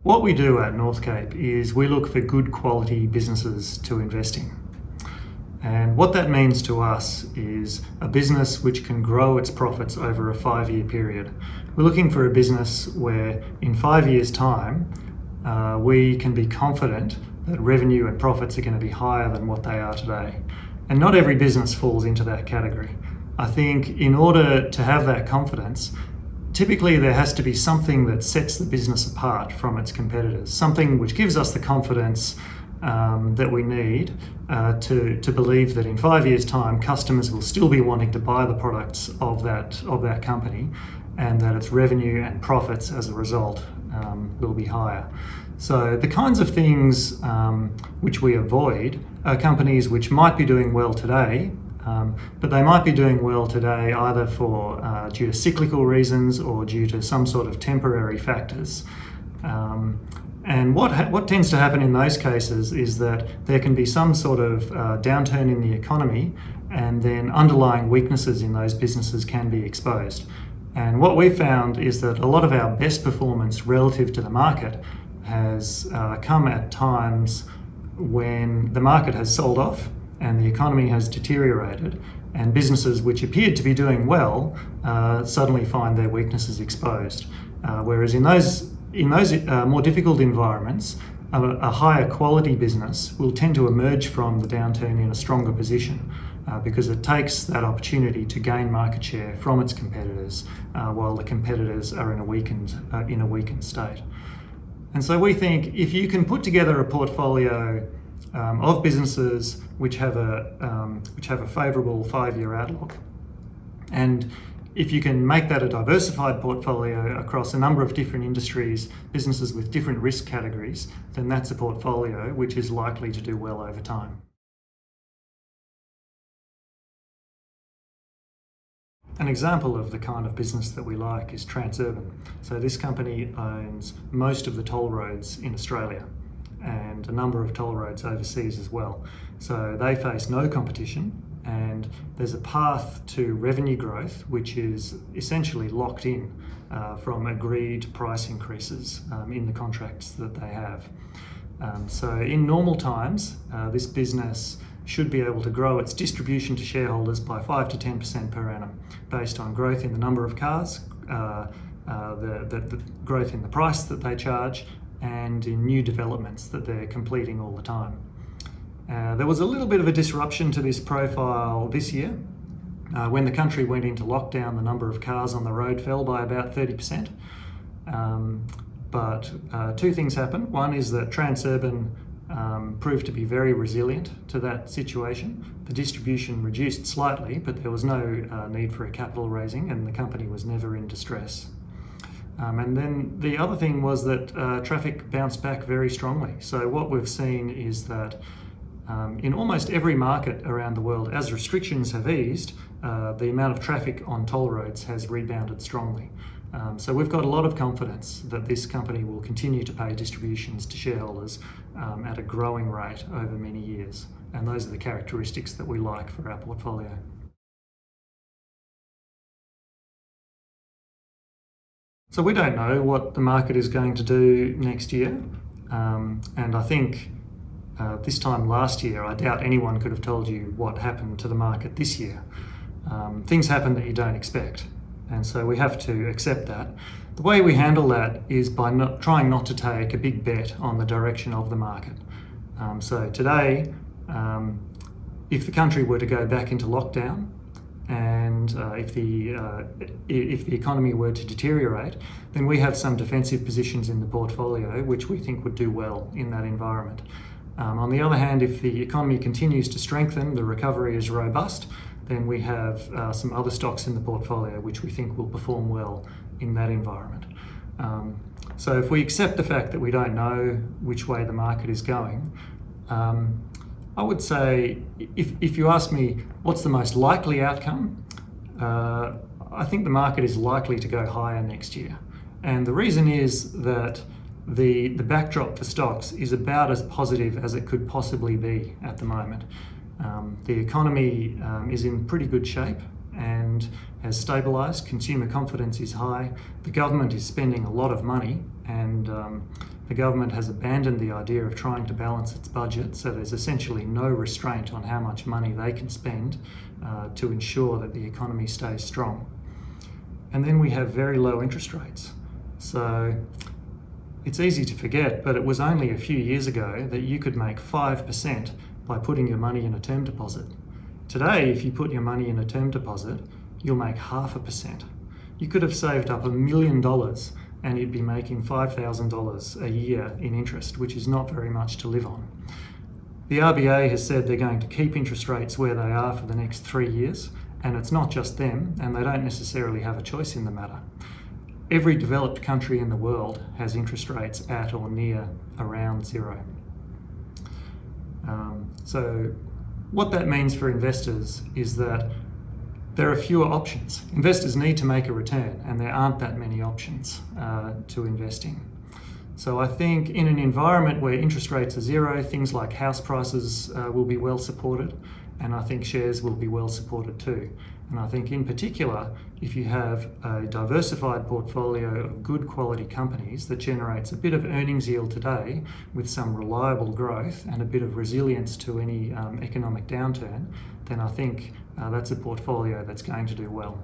What we do at NORTHCAPE is we look for good quality businesses to invest in. And what that means to us is a business which can grow its profits over a 5-year period. We're looking for a business where in 5 years' time, we can be confident that revenue and profits are going to be higher than what they are today. And not every business falls into that category. I think in order to have that confidence, typically there has to be something that sets the business apart from its competitors, something which gives us the confidence that we need to believe that in 5 years' time customers will still be wanting to buy the products of that company, and that its revenue and profits as a result will be higher. So the kinds of things which we avoid are companies which might be doing well today, but they might be doing well today either due to cyclical reasons or due to some sort of temporary factors. And what tends to happen in those cases is that there can be some sort of downturn in the economy, and then underlying weaknesses in those businesses can be exposed. And what we've found is that a lot of our best performance relative to the market has come at times when the market has sold off and the economy has deteriorated, and businesses which appeared to be doing well suddenly find their weaknesses exposed. Whereas in those more difficult environments, a higher quality business will tend to emerge from the downturn in a stronger position because it takes that opportunity to gain market share from its competitors while the competitors are in a weakened state. And so we think if you can put together a portfolio of businesses which have a favourable 5-year outlook, and if you can make that a diversified portfolio across a number of different industries, businesses with different risk categories, then that's a portfolio which is likely to do well over time. An example of the kind of business that we like is Transurban. So this company owns most of the toll roads in Australia and a number of toll roads overseas as well. So they face no competition, and there's a path to revenue growth which is essentially locked in from agreed price increases in the contracts that they have. So in normal times, this business should be able to grow its distribution to shareholders by 5 to 10% per annum based on growth in the number of cars, the growth in the price that they charge, and in new developments that they're completing all the time. There was a little bit of a disruption to this profile this year. When the country went into lockdown, the number of cars on the road fell by about 30%. But two things happened. One is that Transurban proved to be very resilient to that situation. The distribution reduced slightly, but there was no need for a capital raising, and the company was never in distress. And then the other thing was that traffic bounced back very strongly. So what we've seen is that in almost every market around the world, as restrictions have eased, the amount of traffic on toll roads has rebounded strongly. So we've got a lot of confidence that this company will continue to pay distributions to shareholders at a growing rate over many years. And those are the characteristics that we like for our portfolio. So we don't know what the market is going to do next year. And I think this time last year, I doubt anyone could have told you what happened to the market this year. Things happen that you don't expect. And so we have to accept that. The way we handle that is by trying not to take a big bet on the direction of the market. So today, if the country were to go back into lockdown, and if the economy were to deteriorate, then we have some defensive positions in the portfolio which we think would do well in that environment. On the other hand, if the economy continues to strengthen, the recovery is robust, then we have some other stocks in the portfolio which we think will perform well in that environment. So if we accept the fact that we don't know which way the market is going, I would say, if you ask me what's the most likely outcome, I think the market is likely to go higher next year. And the reason is that the backdrop for stocks is about as positive as it could possibly be at the moment. The economy is in pretty good shape and has stabilised. Consumer confidence is high. The government is spending a lot of money, and The government has abandoned the idea of trying to balance its budget, so there's essentially no restraint on how much money they can spend to ensure that the economy stays strong. And then we have very low interest rates. So it's easy to forget, but it was only a few years ago that you could make 5% by putting your money in a term deposit. Today, if you put your money in a term deposit, you'll make 0.5%. You could have saved up $1 million and you'd be making $5,000 a year in interest, which is not very much to live on. The RBA has said they're going to keep interest rates where they are for the next 3 years, and it's not just them, and they don't necessarily have a choice in the matter. Every developed country in the world has interest rates at or near around zero. So what that means for investors is that there are fewer options. Investors need to make a return, and there aren't that many options to investing. So I think in an environment where interest rates are zero, things like house prices will be well supported, and I think shares will be well supported too. And I think in particular, if you have a diversified portfolio of good quality companies that generates a bit of earnings yield today with some reliable growth and a bit of resilience to any economic downturn, then I think that's a portfolio that's going to do well.